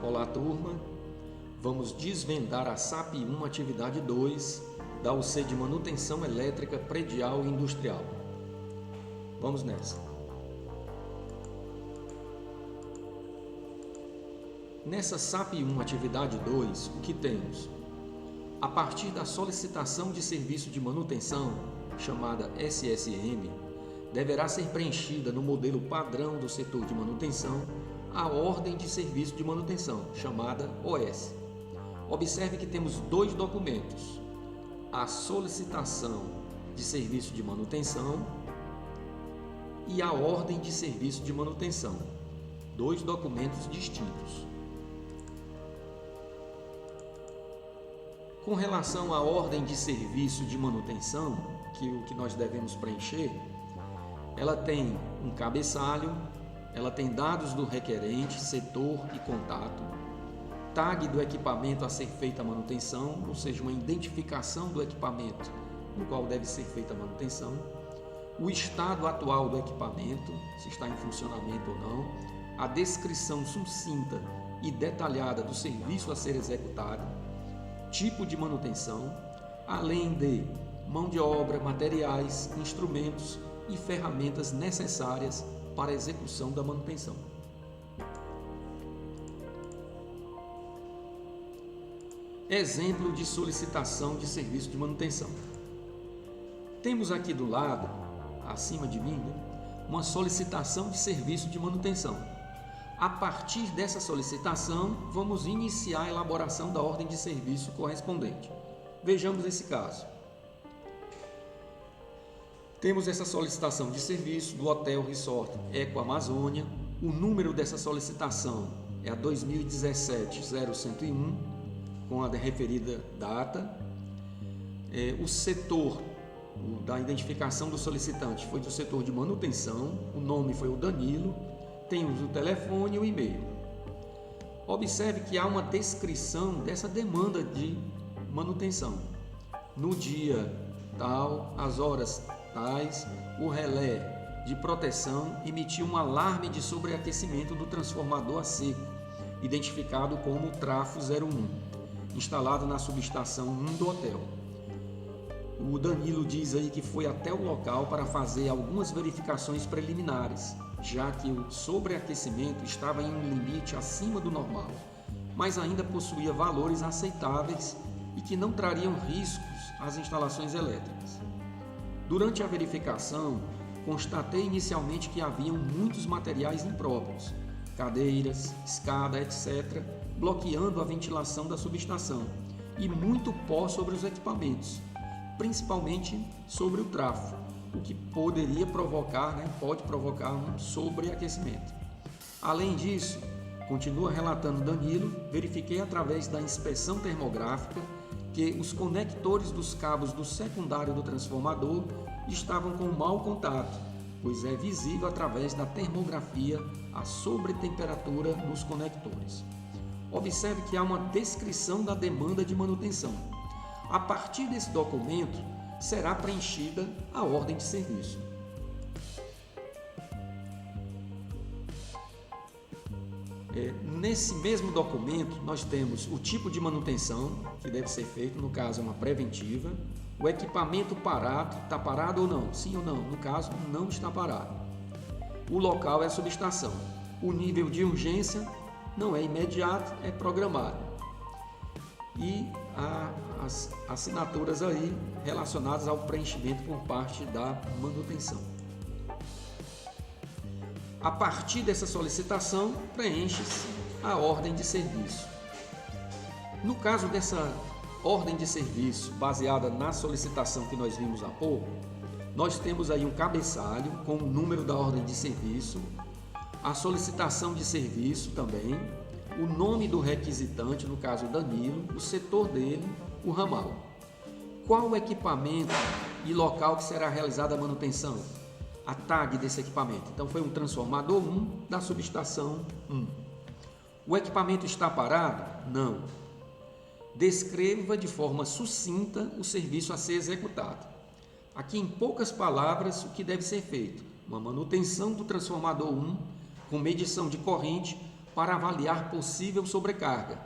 Olá, turma! Vamos desvendar a SAP 1, atividade 2, da UC de Manutenção Elétrica Predial e Industrial. Vamos nessa! Nessa SAP 1, atividade 2, o que temos? A partir da solicitação de serviço de manutenção, chamada SSM, deverá ser preenchida no modelo padrão do setor de manutenção a ordem de serviço de manutenção, chamada OS. Observe que temos dois documentos: a solicitação de serviço de manutenção e a ordem de serviço de manutenção, dois documentos distintos. Com relação à ordem de serviço de manutenção, o que nós devemos preencher, ela tem um cabeçalho, ela tem dados do requerente, setor e contato, tag do equipamento a ser feita a manutenção, ou seja, uma identificação do equipamento no qual deve ser feita a manutenção, o estado atual do equipamento, se está em funcionamento ou não, a descrição sucinta e detalhada do serviço a ser executado, tipo de manutenção, além de mão de obra, materiais, instrumentos e ferramentas necessárias para a execução da manutenção. Exemplo de solicitação de serviço de manutenção. Temos aqui do lado, acima de mim, uma solicitação de serviço de manutenção. A partir dessa solicitação, vamos iniciar a elaboração da ordem de serviço correspondente. Vejamos esse caso. Temos essa solicitação de serviço do Hotel Resort Eco Amazônia. O número dessa solicitação é a 2017-0101, com a referida data. O setor da identificação do solicitante foi do setor de manutenção, o nome foi o Danilo, temos o telefone e o e-mail. Observe que há uma descrição dessa demanda de manutenção. No dia tal, às horas tais, o relé de proteção emitiu um alarme de sobreaquecimento do transformador a seco, identificado como trafo 01, instalado na subestação 1 do hotel. O Danilo diz aí que foi até o local para fazer algumas verificações preliminares, já que o sobreaquecimento estava em um limite acima do normal, mas ainda possuía valores aceitáveis e que não trariam riscos às instalações elétricas. Durante a verificação, constatei inicialmente que haviam muitos materiais impróprios, cadeiras, escada, etc., bloqueando a ventilação da subestação e muito pó sobre os equipamentos, principalmente sobre o trafo, o que poderia provocar, pode provocar um sobreaquecimento. Além disso, continua relatando Danilo, verifiquei através da inspeção termográfica que os conectores dos cabos do secundário do transformador estavam com mau contato, pois é visível através da termografia a sobretemperatura nos conectores. Observe que há uma descrição da demanda de manutenção. A partir desse documento, será preenchida a ordem de serviço. Nesse mesmo documento, nós temos o tipo de manutenção que deve ser feito, no caso é uma preventiva, o equipamento parado, está parado ou não? Sim ou não? No caso, não está parado. O local é a subestação. O nível de urgência não é imediato, é programado. E as assinaturas aí relacionadas ao preenchimento por parte da manutenção. A partir dessa solicitação, preenche-se a ordem de serviço. No caso dessa ordem de serviço baseada na solicitação que nós vimos há pouco, nós temos aí um cabeçalho com o número da ordem de serviço, a solicitação de serviço também, o nome do requisitante, no caso Danilo, o setor dele, o ramal. Qual o equipamento e local que será realizada a manutenção? A tag desse equipamento. Então foi um transformador 1 da subestação 1. O equipamento está parado? Não. Descreva de forma sucinta o serviço a ser executado. Aqui em poucas palavras o que deve ser feito: uma manutenção do transformador 1 com medição de corrente para avaliar possível sobrecarga.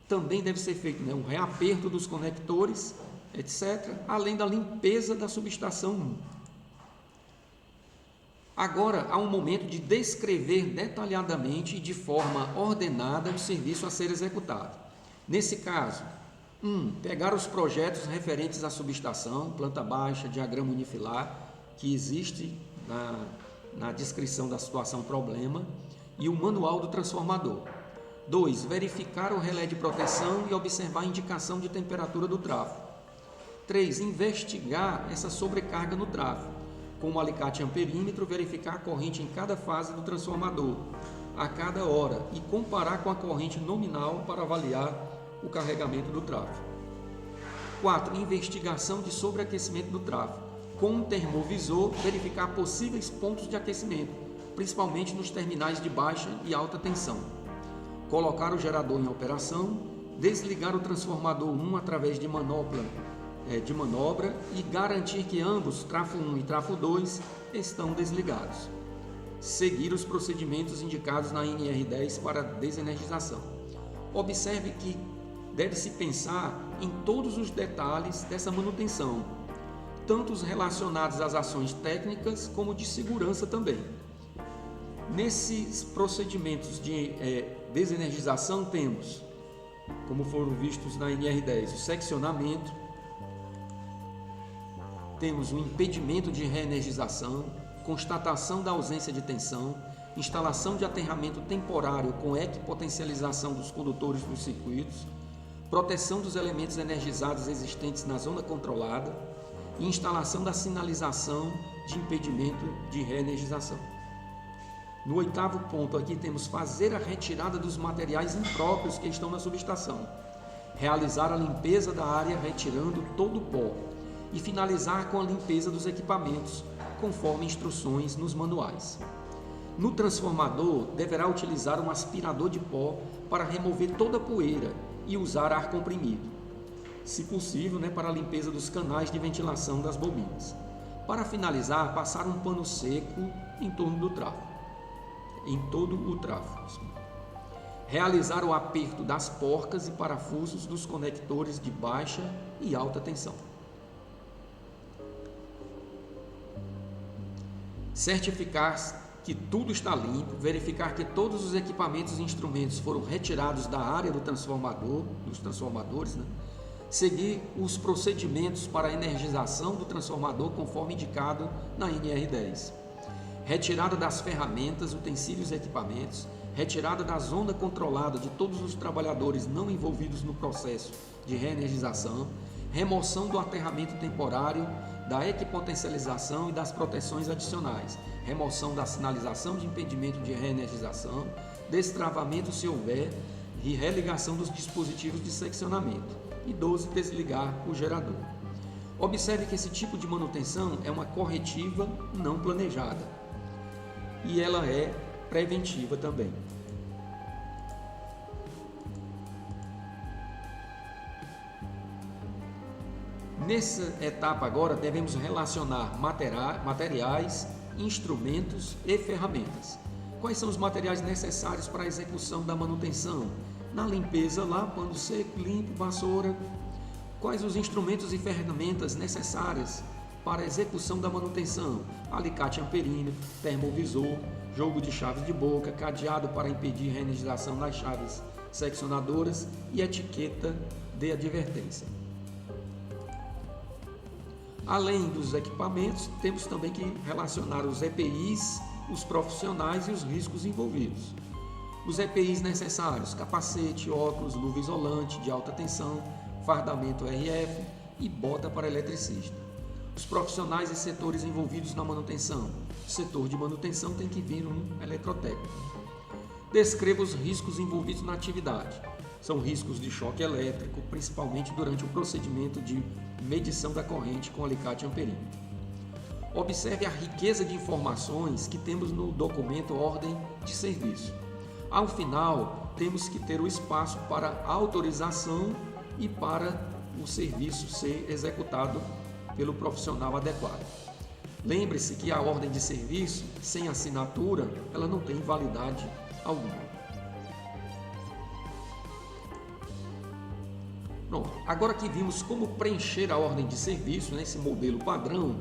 Também deve ser feito um reaperto dos conectores, etc., além da limpeza da subestação 1. Agora, há um momento de descrever detalhadamente e de forma ordenada o serviço a ser executado. Nesse caso, 1. Pegar os projetos referentes à subestação, planta baixa, diagrama unifilar, que existe na descrição da situação problema, e o manual do transformador. 2. Verificar o relé de proteção e observar a indicação de temperatura do tráfego. 3. Investigar essa sobrecarga no tráfego. Com o alicate amperímetro, verificar a corrente em cada fase do transformador, a cada hora, e comparar com a corrente nominal para avaliar o carregamento do tráfego. 4. Investigação de sobreaquecimento do tráfego. Com um termovisor, verificar possíveis pontos de aquecimento, principalmente nos terminais de baixa e alta tensão. Colocar o gerador em operação, desligar o transformador 1 através de manopla de manobra e garantir que ambos, trafo 1 e trafo 2, estão desligados. Seguir os procedimentos indicados na NR10 para desenergização. Observe que deve-se pensar em todos os detalhes dessa manutenção, tanto os relacionados às ações técnicas como de segurança também. Nesses procedimentos de desenergização temos, como foram vistos na NR10, o seccionamento, temos o impedimento de reenergização, constatação da ausência de tensão, instalação de aterramento temporário com equipotencialização dos condutores dos circuitos, proteção dos elementos energizados existentes na zona controlada e instalação da sinalização de impedimento de reenergização. No 8º ponto aqui temos fazer a retirada dos materiais impróprios que estão na subestação, realizar a limpeza da área retirando todo o pó e finalizar com a limpeza dos equipamentos, conforme instruções nos manuais. No transformador, deverá utilizar um aspirador de pó para remover toda a poeira e usar ar comprimido, se possível, para a limpeza dos canais de ventilação das bobinas. Para finalizar, passar um pano seco em torno do trafo, em todo o trafo. Realizar o aperto das porcas e parafusos dos conectores de baixa e alta tensão. Certificar que tudo está limpo, verificar que todos os equipamentos e instrumentos foram retirados da área do transformador, dos transformadores, seguir os procedimentos para a energização do transformador conforme indicado na NR10. Retirada das ferramentas, utensílios e equipamentos, retirada da zona controlada de todos os trabalhadores não envolvidos no processo de reenergização, remoção do aterramento temporário, da equipotencialização e das proteções adicionais, remoção da sinalização de impedimento de reenergização, destravamento se houver e religação dos dispositivos de seccionamento. E 12. Desligar o gerador. Observe que esse tipo de manutenção é uma corretiva não planejada e ela é preventiva também. Nessa etapa agora devemos relacionar materiais, instrumentos e ferramentas. Quais são os materiais necessários para a execução da manutenção? Na limpeza lá, pano seco, limpo, vassoura. Quais os instrumentos e ferramentas necessárias para a execução da manutenção? Alicate amperímetro, termovisor, jogo de chaves de boca, cadeado para impedir reenergização das chaves seccionadoras e etiqueta de advertência. Além dos equipamentos, temos também que relacionar os EPIs, os profissionais e os riscos envolvidos. Os EPIs necessários: capacete, óculos, luva isolante de alta tensão, fardamento RF e bota para eletricista. Os profissionais e setores envolvidos na manutenção: o setor de manutenção tem que vir um eletrotécnico. Descreva os riscos envolvidos na atividade. São riscos de choque elétrico, principalmente durante o procedimento de medição da corrente com alicate amperímetro. Observe a riqueza de informações que temos no documento Ordem de Serviço. Ao final, temos que ter o espaço para autorização e para o serviço ser executado pelo profissional adequado. Lembre-se que a ordem de serviço, sem assinatura, ela não tem validade alguma. Pronto, agora que vimos como preencher a ordem de serviço, nesse modelo padrão,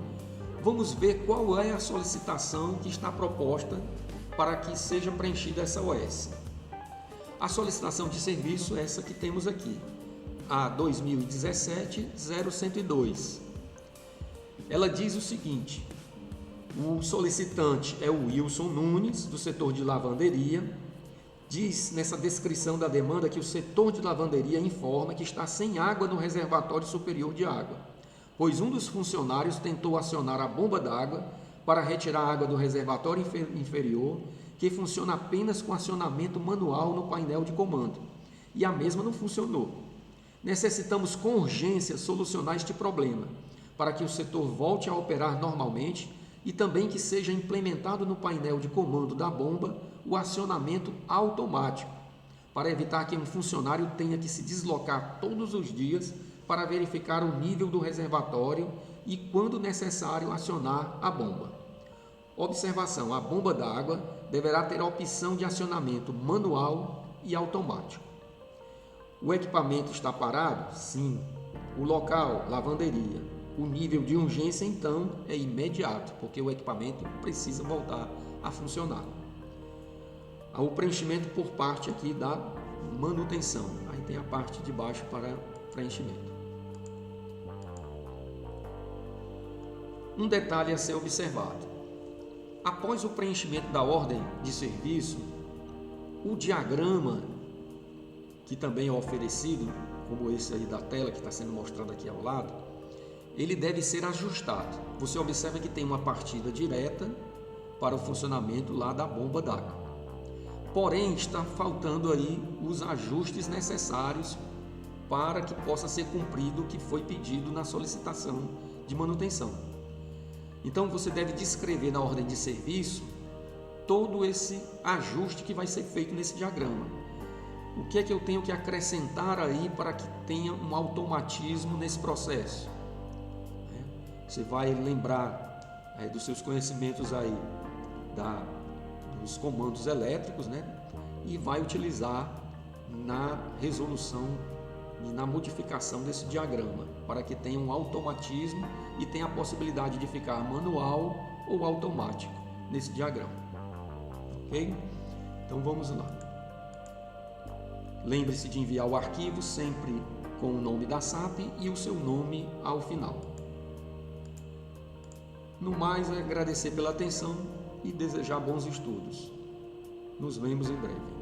vamos ver qual é a solicitação que está proposta para que seja preenchida essa OS. A solicitação de serviço é essa que temos aqui, a 2017-0102. Ela diz o seguinte: o solicitante é o Wilson Nunes, do setor de lavanderia. Diz nessa descrição da demanda que o setor de lavanderia informa que está sem água no reservatório superior de água, pois um dos funcionários tentou acionar a bomba d'água para retirar a água do reservatório inferior, que funciona apenas com acionamento manual no painel de comando, e a mesma não funcionou. Necessitamos com urgência solucionar este problema, para que o setor volte a operar normalmente e também que seja implementado no painel de comando da bomba o acionamento automático, para evitar que um funcionário tenha que se deslocar todos os dias para verificar o nível do reservatório e, quando necessário, acionar a bomba. Observação: a bomba d'água deverá ter a opção de acionamento manual e automático. O equipamento está parado? Sim. O local, lavanderia. O nível de urgência, então, é imediato, porque o equipamento precisa voltar a funcionar. O preenchimento por parte aqui da manutenção. Aí tem a parte de baixo para preenchimento. Um detalhe a ser observado: após o preenchimento da ordem de serviço, o diagrama, que também é oferecido, como esse aí da tela que está sendo mostrado aqui ao lado, ele deve ser ajustado. Você observa que tem uma partida direta para o funcionamento lá da bomba d'água. Porém, está faltando aí os ajustes necessários para que possa ser cumprido o que foi pedido na solicitação de manutenção. Então, você deve descrever na ordem de serviço todo esse ajuste que vai ser feito nesse diagrama. O que é que eu tenho que acrescentar aí para que tenha um automatismo nesse processo? Você vai lembrar dos seus conhecimentos aí dos comandos elétricos, né? E vai utilizar na resolução e na modificação desse diagrama, para que tenha um automatismo e tenha a possibilidade de ficar manual ou automático nesse diagrama. Ok? Então vamos lá. Lembre-se de enviar o arquivo sempre com o nome da SAP e o seu nome ao final. No mais, agradecer pela atenção e desejar bons estudos. Nos vemos em breve.